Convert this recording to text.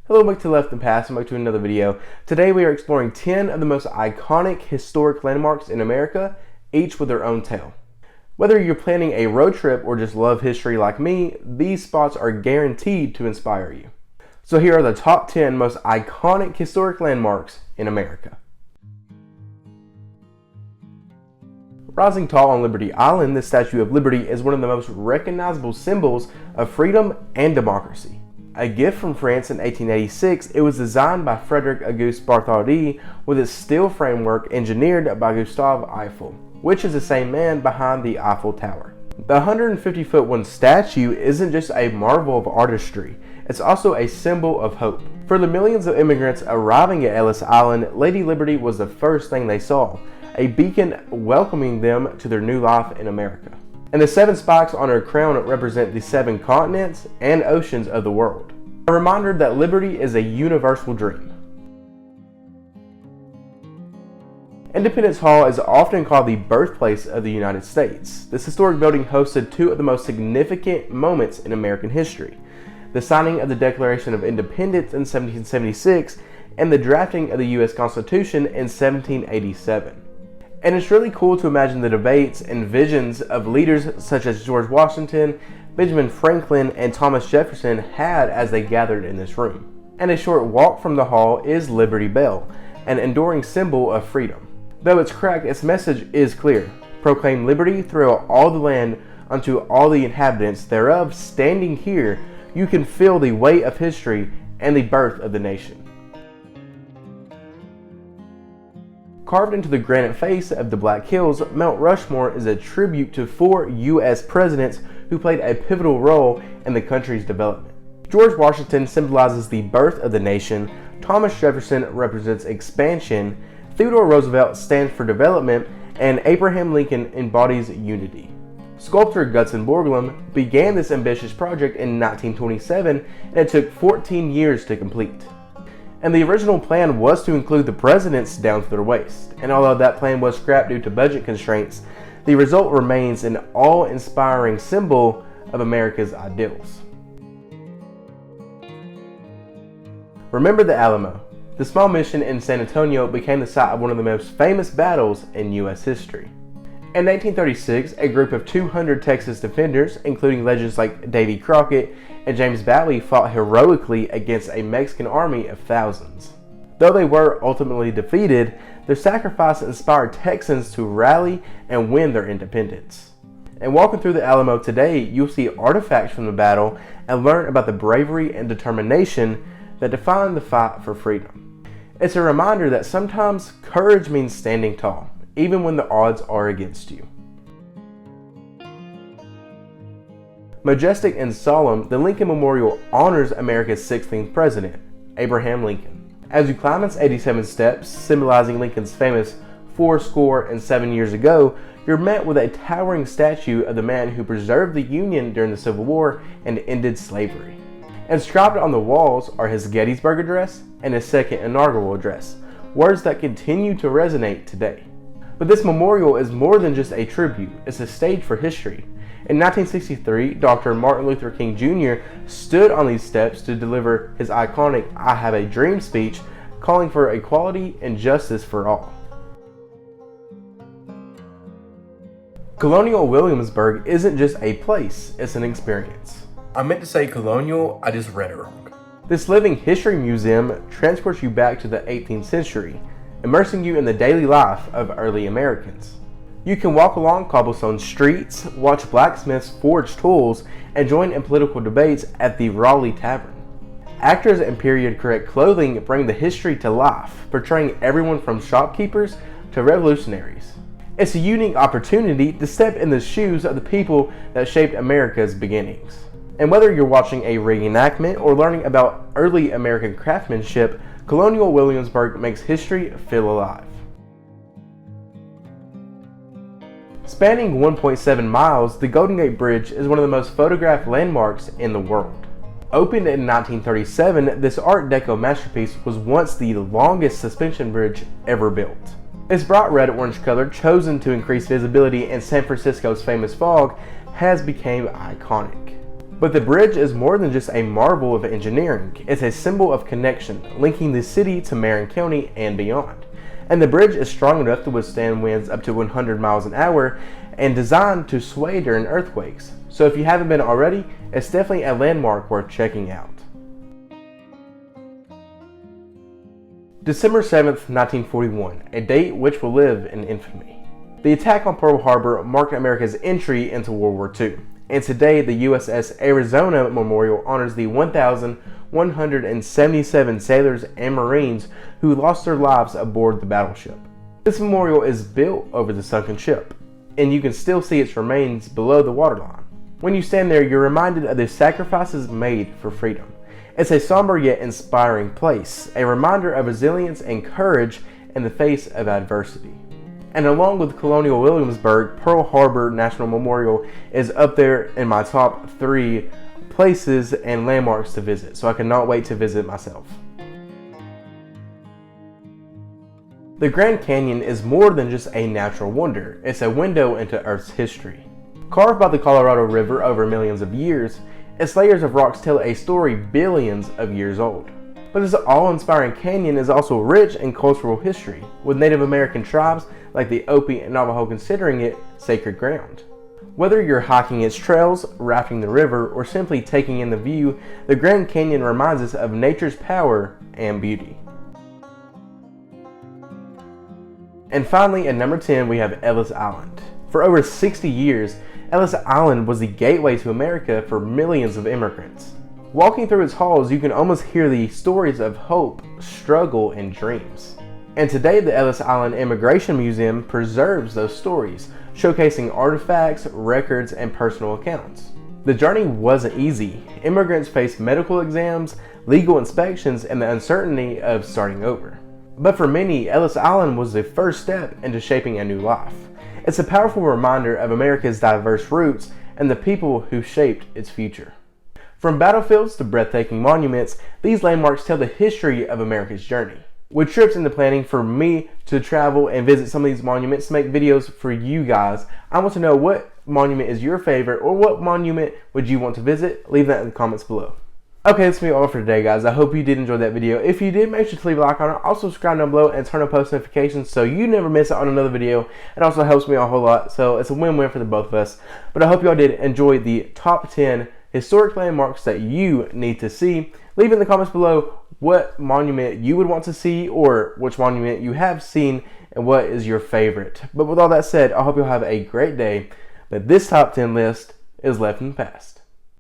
Hello, back to Left and Past, and back to another video. Today we are exploring 10 of the most iconic historic landmarks in America, each with their own tale. Whether you're planning a road trip or just love history like me, these spots are guaranteed to inspire you. So here are the top 10 most iconic historic landmarks in America. Rising tall on Liberty Island, the Statue of Liberty is one of the most recognizable symbols of freedom and democracy. A gift from France in 1886, it was designed by Frederick Auguste Bartholdi with its steel framework engineered by Gustave Eiffel, which is the same man behind the Eiffel Tower. The 150-foot statue isn't just a marvel of artistry, it's also a symbol of hope. For the millions of immigrants arriving at Ellis Island, Lady Liberty was the first thing they saw, a beacon welcoming them to their new life in America. And the 7 spikes on her crown represent the 7 continents and oceans of the world. A reminder that liberty is a universal dream. Independence Hall is often called the birthplace of the United States. This historic building hosted 2 of the most significant moments in American history: the signing of the Declaration of Independence in 1776 and the drafting of the U.S. Constitution in 1787. And it's really cool to imagine the debates and visions of leaders such as George Washington, Benjamin Franklin, and Thomas Jefferson had as they gathered in this room. And a short walk from the hall is Liberty Bell, an enduring symbol of freedom. Though it's cracked, its message is clear: proclaim liberty throughout all the land unto all the inhabitants thereof. Standing here, you can feel the weight of history and the birth of the nation. Carved into the granite face of the Black Hills, Mount Rushmore is a tribute to 4 U.S. presidents who played a pivotal role in the country's development. George Washington symbolizes the birth of the nation, Thomas Jefferson represents expansion, Theodore Roosevelt stands for development, and Abraham Lincoln embodies unity. Sculptor Gutzon Borglum began this ambitious project in 1927, and it took 14 years to complete. And the original plan was to include the presidents down to their waist. And although that plan was scrapped due to budget constraints, the result remains an awe-inspiring symbol of America's ideals. Remember the Alamo. The small mission in San Antonio became the site of one of the most famous battles in U.S. history. In 1936, a group of 200 Texas defenders, including legends like Davy Crockett and James Bowie, fought heroically against a Mexican army of thousands. Though they were ultimately defeated, their sacrifice inspired Texans to rally and win their independence. And walking through the Alamo today, you'll see artifacts from the battle and learn about the bravery and determination that defined the fight for freedom. It's a reminder that sometimes courage means standing tall, even when the odds are against you. Majestic and solemn, the Lincoln Memorial honors America's 16th president, Abraham Lincoln. As you climb its 87 steps, symbolizing Lincoln's famous 77 years ago, you're met with a towering statue of the man who preserved the Union during the Civil War and ended slavery. Inscribed on the walls are his Gettysburg Address and his second inaugural address, words that continue to resonate today. But this memorial is more than just a tribute, it's a stage for history. In 1963, Dr. Martin Luther King Jr. stood on these steps to deliver his iconic "I Have a Dream" speech, calling for equality and justice for all. Colonial Williamsburg isn't just a place, it's an experience. I meant to say colonial, I just read it wrong. This living history museum transports you back to the 18th century, immersing you in the daily life of early Americans. You can walk along cobblestone streets, watch blacksmiths forge tools, and join in political debates at the Raleigh Tavern. Actors in period-correct clothing bring the history to life, portraying everyone from shopkeepers to revolutionaries. It's a unique opportunity to step in the shoes of the people that shaped America's beginnings. And whether you're watching a reenactment or learning about early American craftsmanship, Colonial Williamsburg makes history feel alive. Spanning 1.7 miles, the Golden Gate Bridge is one of the most photographed landmarks in the world. Opened in 1937, this Art Deco masterpiece was once the longest suspension bridge ever built. Its bright red-orange color, chosen to increase visibility in San Francisco's famous fog, has become iconic. But the bridge is more than just a marvel of engineering. It's a symbol of connection, linking the city to Marin County and beyond. And the bridge is strong enough to withstand winds up to 100 miles an hour and designed to sway during earthquakes. So if you haven't been already, it's definitely a landmark worth checking out. December 7th, 1941, a date which will live in infamy. The attack on Pearl Harbor marked America's entry into World War II, and today the USS Arizona Memorial honors the 1,177 sailors and Marines who lost their lives aboard the battleship. This memorial is built over the sunken ship, and you can still see its remains below the waterline. When you stand there, you're reminded of the sacrifices made for freedom. It's a somber yet inspiring place, a reminder of resilience and courage in the face of adversity. And along with Colonial Williamsburg, Pearl Harbor National Memorial is up there in my top 3 places and landmarks to visit, so I cannot wait to visit myself. The Grand Canyon is more than just a natural wonder, it's a window into Earth's history. Carved by the Colorado River over millions of years, its layers of rocks tell a story billions of years old. But this awe-inspiring canyon is also rich in cultural history, with Native American tribes like the Hopi and Navajo considering it sacred ground. Whether you're hiking its trails, rafting the river, or simply taking in the view, the Grand Canyon reminds us of nature's power and beauty. And finally, at number 10, we have Ellis Island. For over 60 years, Ellis Island was the gateway to America for millions of immigrants. Walking through its halls, you can almost hear the stories of hope, struggle, and dreams. And today, the Ellis Island Immigration Museum preserves those stories, showcasing artifacts, records, and personal accounts. The journey wasn't easy. Immigrants faced medical exams, legal inspections, and the uncertainty of starting over. But for many, Ellis Island was the first step into shaping a new life. It's a powerful reminder of America's diverse roots and the people who shaped its future. From battlefields to breathtaking monuments, these landmarks tell the history of America's journey. With trips in the planning for me to travel and visit some of these monuments to make videos for you guys, I want to know what monument is your favorite or what monument would you want to visit? Leave that in the comments below. Okay, that's me all for today, guys. I hope you did enjoy that video. If you did, make sure to leave a like on it. Also, subscribe down below and turn on post notifications so you never miss out on another video. It also helps me a whole lot, so it's a win-win for the both of us. But I hope you all did enjoy the top 10 historic landmarks that you need to see. Leave in the comments below what monument you would want to see or which monument you have seen and what is your favorite. But with all that said, I hope you'll have a great day. But this top 10 list is left in the past.